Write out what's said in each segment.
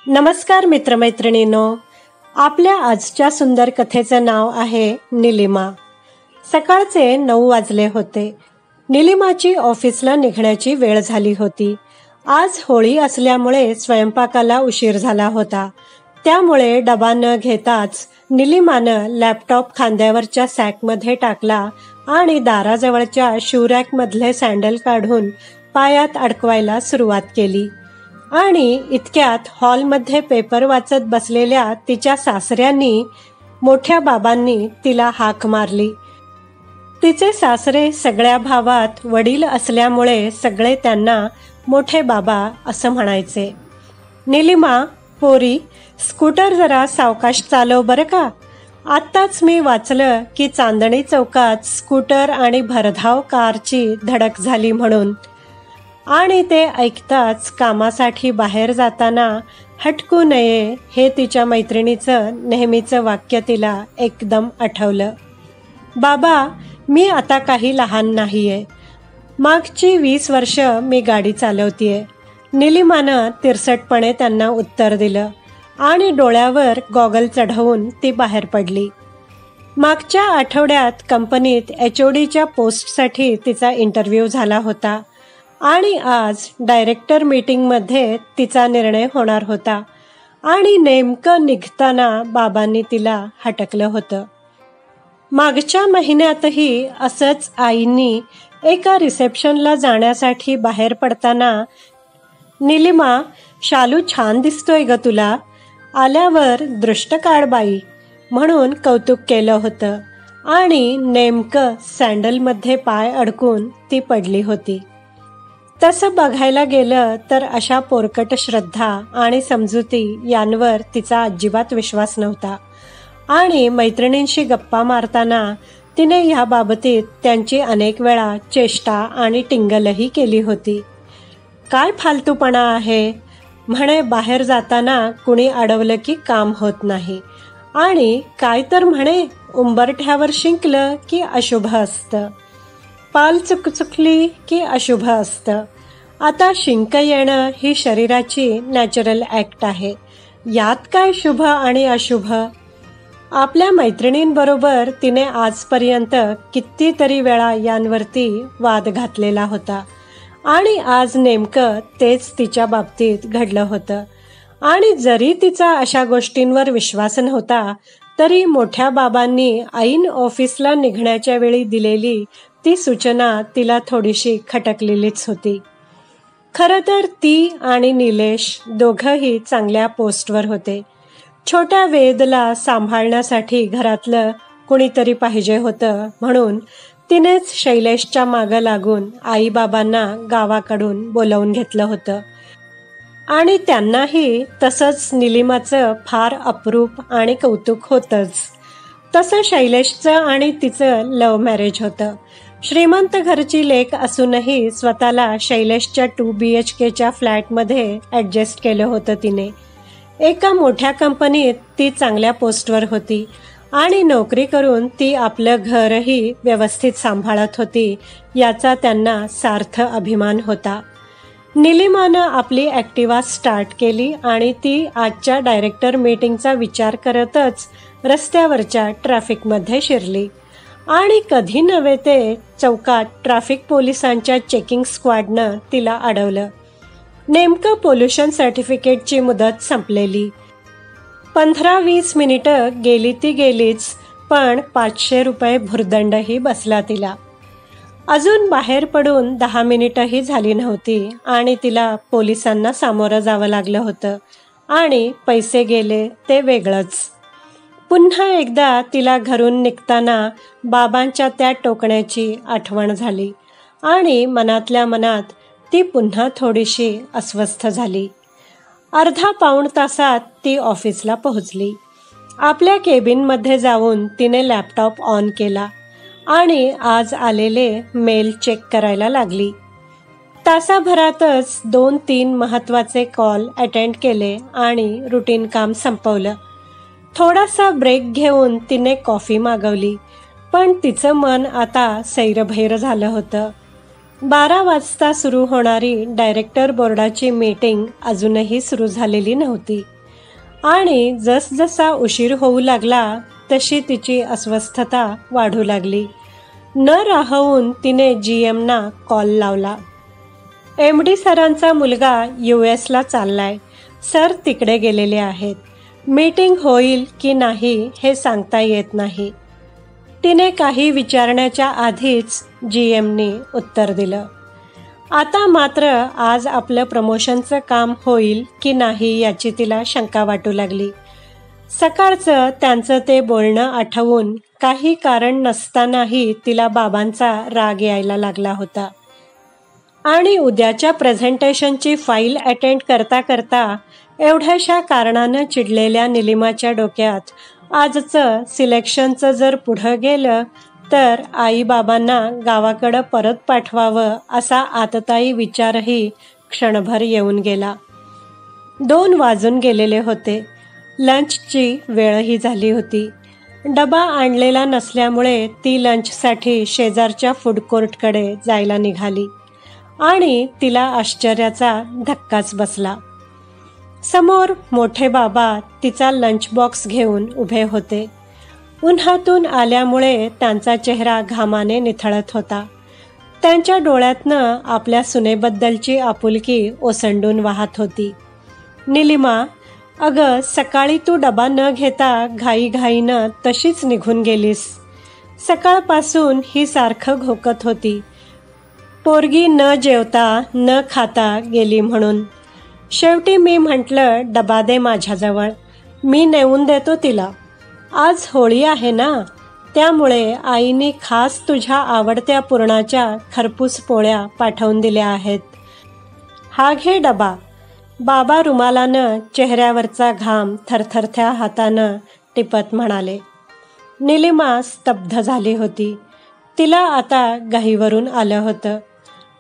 नमस्कार मित्रमैत्रिणींनो, आपल्या आजच्या सुंदर कथेचं नाव आहे निलिमा. सकाळचे 9 वाजले होते. निलिमाची ऑफिसला निघण्याची वेळ झाली होती. आज होळी असल्यामुळे स्वयंपाकाला उशीर झाला होता. त्यामुळे डबा न घेताच निलिमानं लॅपटॉप खांद्यावरच्या सॅकमध्ये टाकला आणि दाराजवळच्या शूरॅकमधले सँडल काढून पायात अडकवायला सुरुवात केली. आणि इतक्यात हॉलमध्ये पेपर वाचत बसलेल्या तिच्या सासऱ्यांनी, मोठ्या बाबांनी तिला हाक मारली. तिचे सासरे सगळ्या भावात वडील असल्यामुळे सगळे त्यांना मोठे बाबा असं म्हणायचे. निलिमा, पोरी, स्कूटर जरा सावकाश चालव बरं का. आत्ताच मी वाचलं की चांदणी चौकात स्कूटर आणि भरधाव कारची धडक झाली म्हणून. आणि ते ऐकताच कामासाठी बाहेर जाताना हटकू नये हे तिच्या मैत्रिणीचं नेहमीचं वाक्य तिला एकदम आठवलं. बाबा, मी आता काही लहान नाहीये. मागची 20 वर्ष मी गाडी चालवतीये. निलिमानं तिरसटपणे त्यांना उत्तर दिलं आणि डोळ्यावर गॉगल चढवून ती बाहेर पडली. मागच्या आठवड्यात कंपनीत HODच्या पोस्टसाठी तिचा इंटरव्ह्यू झाला होता आणि आज डायरेक्टर मीटिंगमध्ये तिचा निर्णय होणार होता. आणि नेमकं निघताना बाबांनी तिला हटकलं होतं. मागच्या महिन्यातही असंच आईंनी एका रिसेप्शनला जाण्यासाठी बाहेर पडताना, निलिमा, शालू छान दिसतोय ग तुला, आल्यावर दृष्ट काढ बाई, म्हणून कौतुक केलं होतं. आणि नेमकं सँडलमध्ये पाय अडकून ती पडली होती. तसं बघायला गेलं तर अशा पोरकट श्रद्धा आणि समजुती यांवर तिचा अजिबात विश्वास नव्हता. आणि मैत्रिणींशी गप्पा मारताना तिने ह्या बाबतीत त्यांची अनेक वेळा चेष्टा आणि टिंगलही केली होती. काय फालतूपणा आहे म्हणे, बाहेर जाताना कुणी अडवलं की काम होत नाही. आणि काय तर म्हणे, उंबरठ्यावर शिंकलं की अशुभ असतं, पाल चुकचुकली की अशुभ असतं. आता शिंक येणं ही शरीराची नॅचरल ॲक्ट आहे. यात काय शुभ आणि अशुभ. आपल्या मैत्रिणींबरोबर तिने आजपर्यंत कितीतरी वेळा यांवरती वाद घातलेला होता. आणि आज नेमकं तेच तिच्या बाबतीत घडलं होतं. आणि जरी तिचा अशा गोष्टींवर विश्वास नव्हता तरी मोठ्या बाबांनी ऐन ऑफिसला निघण्याच्या वेळी दिलेली ती सूचना तिला थोडीशी खटकलेलीच होती. खरं तर ती आणि निलेश दोघंही चांगल्या पोस्टवर होते. छोट्या वेदला सांभाळण्यासाठी घरातलं कुणीतरी पाहिजे होतं म्हणून तिनेच शैलेशच्या मागं लागून आईबाबांना गावाकडून बोलावून घेतलं होतं. आणि त्यांनाही तसंच निलिमाचं फार अप्रूप आणि कौतुक होतंच. तसं शैलेशचं आणि तिचं लव्ह मॅरेज होतं. श्रीमंत घरची लेक असूनही स्वतःला शैलेशच्या 2 BHKच्या फ्लॅटमध्ये ॲडजस्ट केलं होतं तिने. एका मोठ्या कंपनीत ती चांगल्या पोस्टवर होती आणि नोकरी करून ती आपलं घरही व्यवस्थित सांभाळत होती याचा त्यांना सार्थ अभिमान होता. निलिमानं आपली ॲक्टिवा स्टार्ट केली आणि ती आजच्या डायरेक्टर मीटिंगचा विचार करतच रस्त्यावरच्या ट्रॅफिकमध्ये शिरली. आणि कधी नव्हे ते चौकात ट्रॅफिक पोलिसांच्या चेकिंग स्क्वॉडनं तिला अडवलं. नेमकं पोल्युशन सर्टिफिकेटची मुदत संपलेली. 15-20 मिनिटं गेली ती गेलीच, पण 500 रुपये भुर्दंडही बसला तिला. अजून बाहेर पडून 10 मिनिटंही झाली नव्हती आणि तिला पोलिसांना सामोरं जावं लागलं होतं. आणि पैसे गेले ते वेगळंच. पुन्हा एकदा तिला घरून निघताना बाबांच्या त्या टोकण्याची आठवण झाली आणि मनातल्या मनात ती पुन्हा थोडीशी अस्वस्थ झाली. अर्धा पाऊण तासात ती ऑफिसला पोहोचली. आपल्या केबिनमध्ये जाऊन तिने लॅपटॉप ऑन केला आणि आज आलेले मेल चेक करायला लागली. तासाभरातच 2-3 महत्त्वाचे कॉल अटेंड केले आणि रुटीन काम संपवलं. थोडासा ब्रेक घेऊन तिने कॉफी मागवली, पण तिचं मन आता सैरभैर झालं होतं. 12 वाजता सुरू होणारी डायरेक्टर बोर्डाची मीटिंग अजूनही सुरू झालेली नव्हती. आणि जसजसा उशीर होऊ लागला तशी तिची अस्वस्थता वाढू लागली. न राहवून तिने GMना कॉल लावला. MD सरांचा मुलगा US ला चाललाय. सर तिकडे गेलेले आहेत. मीटिंग होईल की नाही हे सांगता येत नाही. तिने काही विचारण्याच्या आधीच GMनी उत्तर दिलं. आता मात्र आज आपलं प्रमोशनचं काम होईल की नाही याची तिला शंका वाटू लागली. सकाळचं त्यांचं ते बोलणं आठवून काही कारण नसतानाही तिला बाबांचा राग यायला लागला होता. आणि उद्याच्या प्रेझेंटेशनची फाईल अटेंड करता करता एवढ्याशा कारणानं चिडलेल्या निलिमाच्या डोक्यात आजचं सिलेक्शनचं जर पुढं गेलं तर आईबाबांना गावाकडं परत पाठवावं असा आततायी विचारही क्षणभर येऊन गेला. 2 वाजून गेलेले होते. लंचची वेळही झाली होती. डबा आणलेला नसल्यामुळे ती लंचसाठी शेजारच्या फूड कोर्टकडे जायला निघाली आणि तिला आश्चर्याचा धक्काच बसला. समोर मोठे बाबा तिचा लंच बॉक्स घेऊन उभे होते. उन्हातून आल्यामुळे त्यांचा चेहरा घामाने निथळत होता. त्यांच्या डोळ्यातनं आपल्या सुनेबद्दलची आपुलकी ओसंडून वाहत होती. निलिमा, अगं सकाळी तू डबा न घेता घाईघाईनं तशीच निघून गेलीस. सकाळपासून ही सारखं घोकत होती. पोरगी न जेवता न खाता गेली म्हणून. शेवटी मी म्हटलं डबा दे माझ्याजवळ, मी नेऊन देतो तिला. आज होळी आहे ना, त्यामुळे आईने खास तुझ्या आवडत्या पुरणाच्या खरपूस पोळ्या पाठवून दिल्या आहेत. हा घे डबा. बाबा रुमालानं चेहऱ्यावरचा घाम थरथरत्या हातानं टिपत म्हणाले. निलिमा स्तब्ध झाली होती. तिला आता घाईवरून आलं होतं.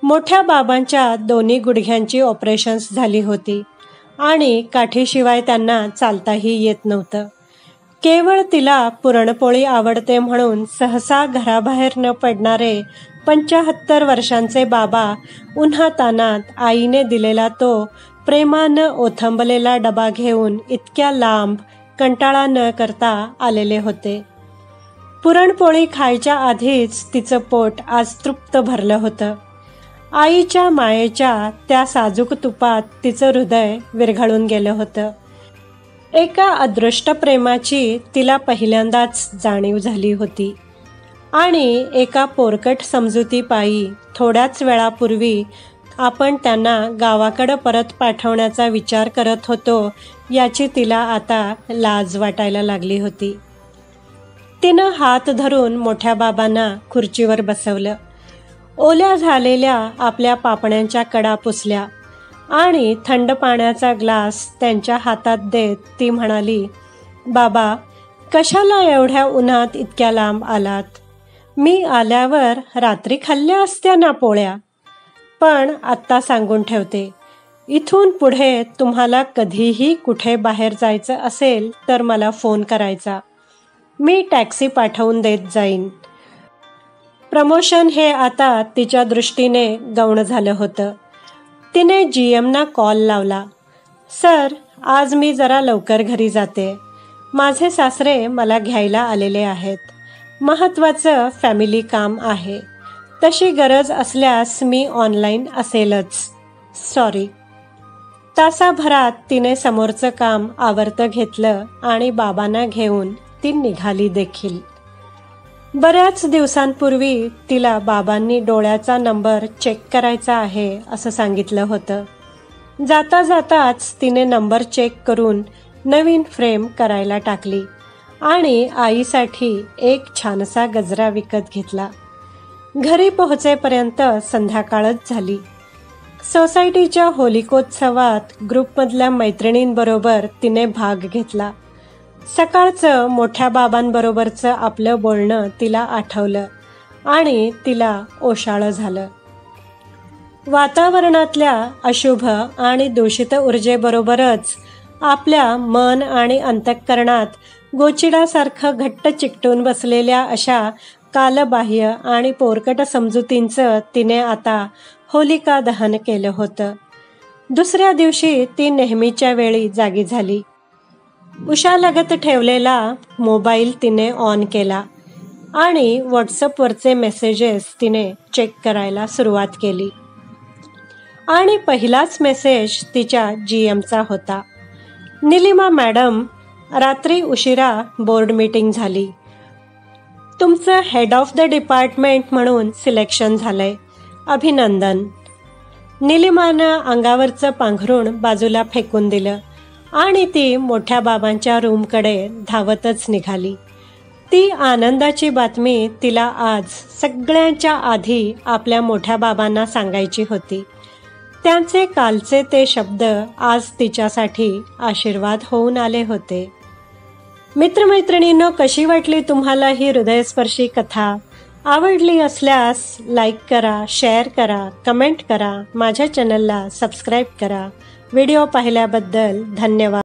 मोठ्या बाबांच्या दोन्ही गुडघ्यांची ऑपरेशन्स झाली होती आणि काठीशिवाय त्यांना चालताही येत नव्हतं. केवळ तिला पुरणपोळी आवडते म्हणून सहसा घराबाहेर न पडणारे 75 वर्षांचे बाबा उन्हातानात आईने दिलेला तो प्रेमानं ओथंबलेला डबा घेऊन इतक्या लांब कंटाळा न करता आलेले होते. पुरणपोळी खायच्या आधीच तिचं पोट आज तृप्त भरलं होतं. आईच्या मायेच्या त्या साजूक तुपात तिचं हृदय विरघळून गेलं होतं. एका अदृष्ट प्रेमाची तिला पहिल्यांदाच जाणीव झाली होती आणि एका पोरकट समजुतीपायी थोड्याच वेळापूर्वी आपण त्यांना गावाकडं परत पाठवण्याचा विचार करत होतो याची तिला आता लाज वाटायला लागली होती. तिनं हात धरून मोठ्या बाबांना खुर्चीवर बसवलं. ओल्या झालेल्या आपल्या पापण्यांच्या कडा पुसल्या आणि थंड पाण्याचा ग्लास त्यांच्या हातात देत ती म्हणाली, बाबा, कशाला एवढ्या उन्हात इतक्या लांब आलात? मी आल्यावर रात्री खाल्ल्या असत्या ना पोळ्या. पण आत्ता सांगून ठेवते, इथून पुढे तुम्हाला कधीही कुठे बाहेर जायचं असेल तर मला फोन करायचा. मी टॅक्सी पाठवून देत जाईन. प्रमोशन हे आता तिच्या दृष्टीने गौण झालं होतं. तिने GMना कॉल लावला. सर, आज मी जरा लवकर घरी जाते. माझे सासरे मला घ्यायला आलेले आहेत. महत्त्वाचं फॅमिली काम आहे. तशी गरज असल्यास मी ऑनलाईन असेलच. सॉरी. तासाभरात तिने समोरचं काम आवरतं घेतलं आणि बाबांना घेऊन ती निघाली देखील. बऱ्याच दिवसांपूर्वी तिला बाबांनी डोळ्याचा नंबर चेक करायचा आहे असं सांगितलं होतं. जाता जाताच तिने नंबर चेक करून नवीन फ्रेम करायला टाकली आणि आईसाठी एक छानसा गजरा विकत घेतला. घरी पोहोचेपर्यंत संध्याकाळच झाली. सोसायटीच्या होलिकोत्सवात ग्रुपमधल्या मैत्रिणींबरोबर तिने भाग घेतला. सकाळचं मोठ्या बाबांबरोबरचं आपलं बोलणं तिला आठवलं आणि तिला ओशाळं झालं. वातावरणातल्या अशुभ आणि दूषित ऊर्जेबरोबरच आपल्या मन आणि अंतःकरणात गोचिडासारखं घट्ट चिकटून बसलेल्या अशा कालबाह्य आणि पोरकट समजुतींचं तिने आता होलिका दहन केलं होतं. दुसऱ्या दिवशी ती नेहमीच्या वेळी जागी झाली. उषालगत ठेवलेला मोबाईल तिने ऑन केला आणि व्हॉट्सअपवरचे मेसेजेस तिने चेक करायला सुरुवात केली. आणि पहिलाच मेसेज तिच्या GMचा होता. निलिमा मॅडम, रात्री उशिरा बोर्ड मीटिंग झाली. तुमचं हेड ऑफ द डिपार्टमेंट म्हणून सिलेक्शन झालंय. अभिनंदन. निलिमानं अंगावरचं पांघरूण बाजूला फेकून दिलं आणि ती मोठ्या बाबांच्या रूमकडे धावतच निघाली. ती आनंदाची बातमी तिला आज सगळ्यांच्या आधी आपल्या मोठ्या बाबांना सांगायची होती. त्यांचे कालचे ते शब्द आज तिच्यासाठी आशीर्वाद होऊन आले होते. मित्रमैत्रिणींनो, कशी वाटली तुम्हाला ही हृदयस्पर्शी कथा? आवडली असल्यास लाईक करा, शेअर करा, कमेंट करा, माझ्या चॅनलला सबस्क्राईब करा. व्हिडिओ पाहिल्याबद्दल धन्यवाद.